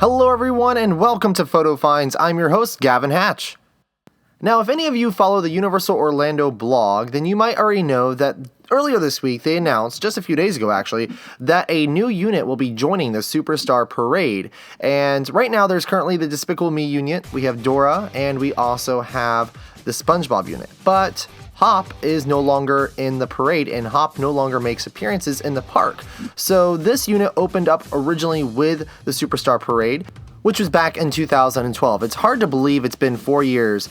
Hello everyone and welcome to Photo Finds. I'm your host, Gavin Hatch. Now, if any of you follow the Universal Orlando blog, then you might already know that earlier this week they announced, just a few days ago actually, that a new unit will be joining the Superstar Parade. And right now there's currently the Despicable Me unit, we have Dora, and we also have the SpongeBob unit. But Hop is no longer in the parade, and Hop no longer makes appearances in the park. So this unit opened up originally with the Superstar Parade, which was back in 2012. It's hard to believe it's been 4 years.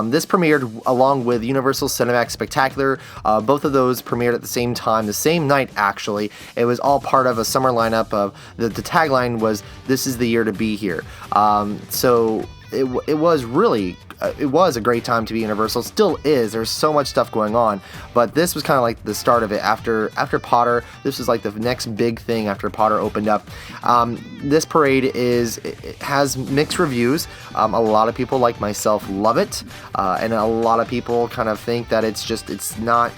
This premiered along with Universal Cinemax Spectacular. Both of those premiered at the same time, the same night actually. It was all part of a summer lineup of, the tagline was, "This is the year to be here." So it was really, it was a great time to be Universal. It still is. There's so much stuff going on, but this was kind of like the start of it. After Potter, this was like the next big thing after Potter opened up. This parade it has mixed reviews. A lot of people like myself love it, and a lot of people kind of think that it's not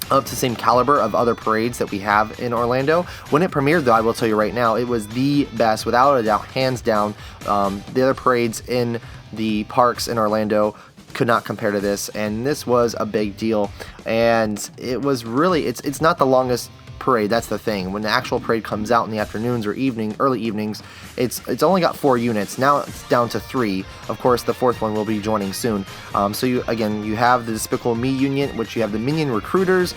up to the same caliber of other parades that we have in Orlando. When it premiered, though, I will tell you right now, it was the best, without a doubt, hands down. The other parades in the parks in Orlando could not compare to this, and this was a big deal. And it was really, it's not the longest parade, that's the thing. When the actual parade comes out in the afternoons or early evenings, it's only got 4 units. Now it's down to 3. Of course, the 4th one will be joining soon. So you have the Despicable Me unit, which you have the Minion Recruiters,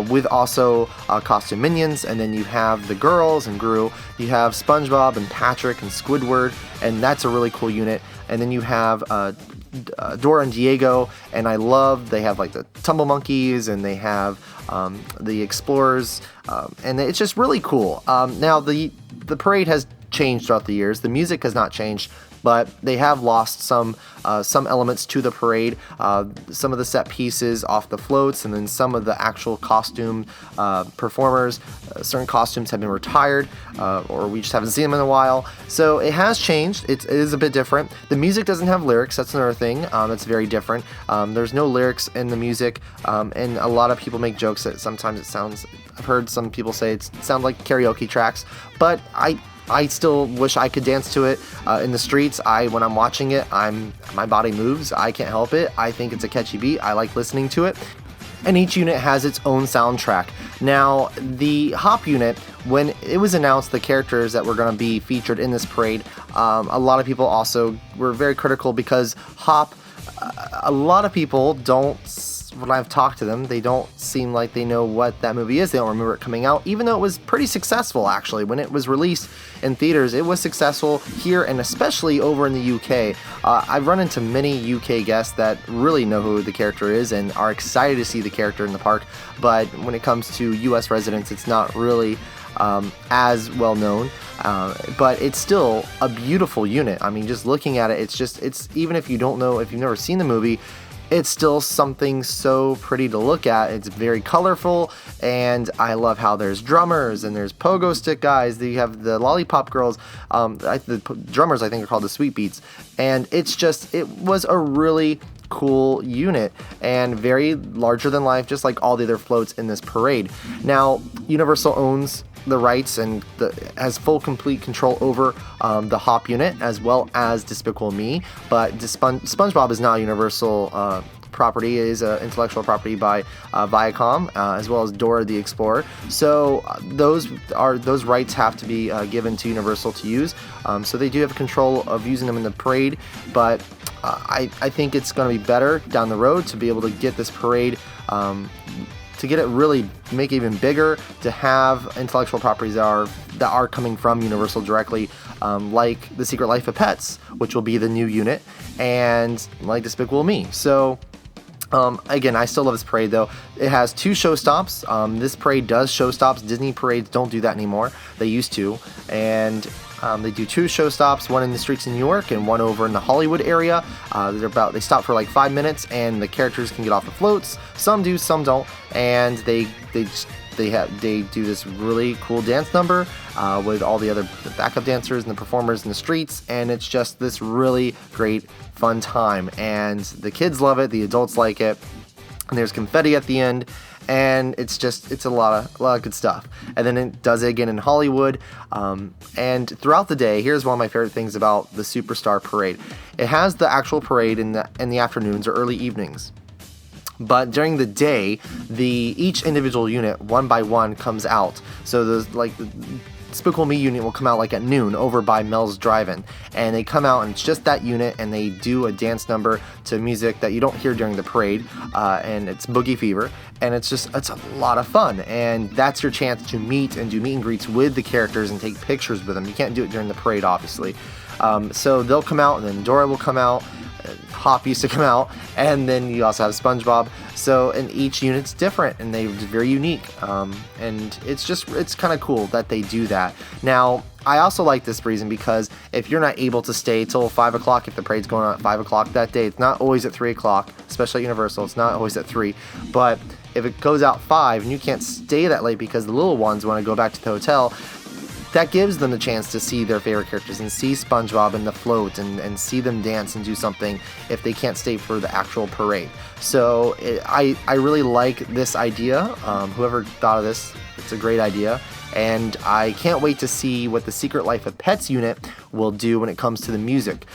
with also costume minions, and then you have the girls and Gru. You have SpongeBob and Patrick and Squidward, and that's a really cool unit. And then you have Dora and Diego, and they have like the Tumble Monkeys, and they have the Explorers, and it's just really cool. Now the parade has changed throughout the years. The music has not changed, but they have lost some elements to the parade. Some of the set pieces off the floats, and then some of the actual costume performers. Certain costumes have been retired, or we just haven't seen them in a while. So it has changed. It is a bit different. The music doesn't have lyrics. That's another thing that's very different. There's no lyrics in the music, and a lot of people make jokes that sometimes it sounds. I've heard some people say it sounds like karaoke tracks, but I still wish I could dance to it in the streets. When I'm watching it, my body moves. I can't help it. I think it's a catchy beat. I like listening to it. And each unit has its own soundtrack. Now, the Hop unit, when it was announced the characters that were going to be featured in this parade, a lot of people also were very critical because Hop, a lot of people don't. When I've talked to them, they don't seem like they know what that movie is. They don't remember it coming out, even though it was pretty successful, actually. When it was released in theaters, it was successful here, and especially over in the UK. I've run into many UK guests that really know who the character is and are excited to see the character in the park, but when it comes to US residents, it's not really as well known. But it's still a beautiful unit. I mean, just looking at it, it's even if you don't know, if you've never seen the movie, it's still something so pretty to look at. It's very colorful, and I love how there's drummers and there's pogo stick guys. You have the lollipop girls. The drummers, I think, are called the Sweet Beats, and it was a really cool unit and very larger than life, just like all the other floats in this parade. Now, Universal owns the rights and has full complete control over the Hop unit as well as Despicable Me, but SpongeBob is not a Universal property. It is intellectual property by Viacom, as well as Dora the Explorer. So those rights have to be given to Universal to use. So they do have control of using them in the parade, but I think it's going to be better down the road to be able to get this parade, to get it really make it even bigger, to have intellectual properties that are coming from Universal directly, like The Secret Life of Pets, which will be the new unit, and like Despicable Me. So again, I still love this parade, though. It has 2 show stops. This parade does show stops. Disney parades don't do that anymore. They used to, and they do 2 show stops, one in the streets in New York and one over in the Hollywood area. They stop for like 5 minutes, and the characters can get off the floats. Some do, some don't, and they do this really cool dance number with all the backup dancers and the performers in the streets, and it's just this really great fun time, and the kids love it, the adults like it. and there's confetti at the end, and it's a lot of good stuff. And then it does it again in Hollywood, and throughout the day, here's one of my favorite things about the Superstar Parade. It has the actual parade in the afternoons or early evenings. But during the day, each individual unit, one by one, comes out. So the Despicable Me unit will come out like at noon over by Mel's Drive-In, and they come out and it's just that unit, and they do a dance number to music that you don't hear during the parade, and it's Boogie Fever, and it's a lot of fun, and that's your chance to meet and do meet and greets with the characters and take pictures with them. You can't do it during the parade, obviously. So they'll come out, and then Dora will come out. Hop used to come out, and then you also have SpongeBob. So, and each unit's different, and they're very unique. And it's kind of cool that they do that. Now, I also like this reason because if you're not able to stay till 5 o'clock, if the parade's going on at 5 o'clock that day, it's not always at 3 o'clock, especially at Universal, it's not always at 3. But if it goes out 5 and you can't stay that late because the little ones want to go back to the hotel, that gives them the chance to see their favorite characters and see SpongeBob and the float and see them dance and do something if they can't stay for the actual parade. So I really like this idea. Whoever thought of this, it's a great idea. And I can't wait to see what the Secret Life of Pets unit will do when it comes to the music.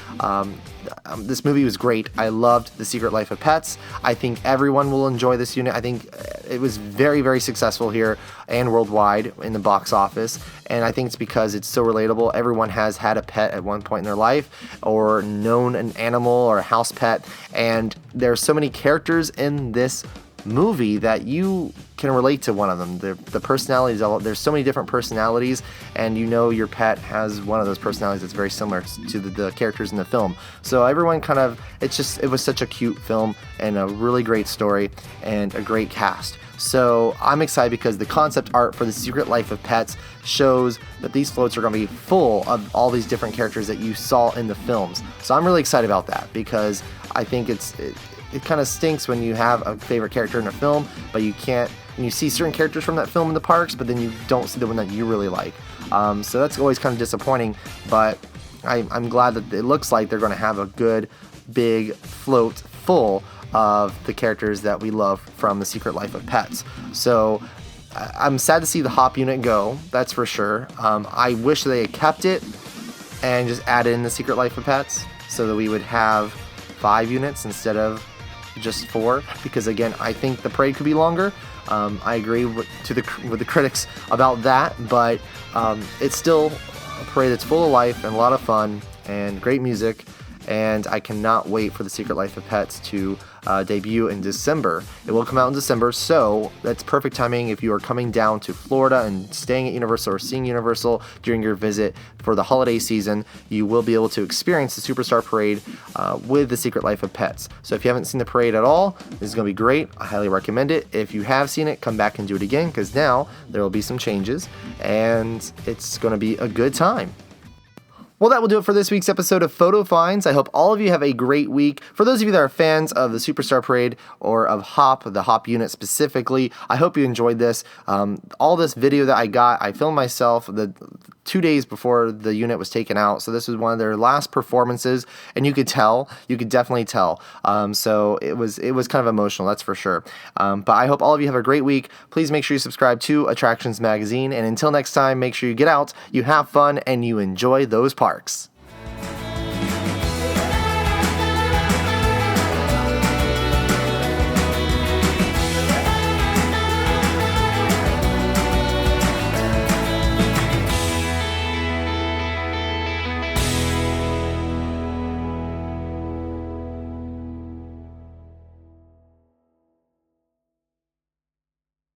This movie was great. I loved The Secret Life of Pets. I think everyone will enjoy this unit. I think it was very, very successful here and worldwide in the box office. And I think it's because it's so relatable. Everyone has had a pet at one point in their life or known an animal or a house pet. And there's so many characters in this movie that you can relate to one of them. The personalities, there's so many different personalities, and you know your pet has one of those personalities that's very similar to the characters in the film. So everyone it was such a cute film and a really great story and a great cast. So I'm excited because the concept art for The Secret Life of Pets shows that these floats are going to be full of all these different characters that you saw in the films. So I'm really excited about that because I think it kind of stinks when you have a favorite character in a film, but you can't, and you see certain characters from that film in the parks, but then you don't see the one that you really like. So that's always kind of disappointing, but I'm glad that it looks like they're going to have a good, big float full of the characters that we love from The Secret Life of Pets. So I'm sad to see the Hop unit go, that's for sure. I wish they had kept it and just added in The Secret Life of Pets so that we would have 5 units instead of just 4, because again, I think the parade could be longer. I agree with the critics about that, but it's still a parade that's full of life and a lot of fun and great music, and I cannot wait for The Secret Life of Pets to debut in December. It will come out in December, so that's perfect timing if you are coming down to Florida and staying at Universal or seeing Universal during your visit for the holiday season. You will be able to experience the Superstar Parade with The Secret Life of Pets. So if you haven't seen the parade at all, this is going to be great. I highly recommend it. If you have seen it, come back and do it again, because now there will be some changes and it's going to be a good time. Well, that will do it for this week's episode of Photo Finds. I hope all of you have a great week. For those of you that are fans of the Superstar Parade or of Hop, the Hop unit specifically, I hope you enjoyed this. All this video that I filmed myself the 2 days before the unit was taken out. So this was one of their last performances, and you could definitely tell. So it was kind of emotional, that's for sure. But I hope all of you have a great week. Please make sure you subscribe to Attractions Magazine. And until next time, make sure you get out, you have fun, and you enjoy those parks.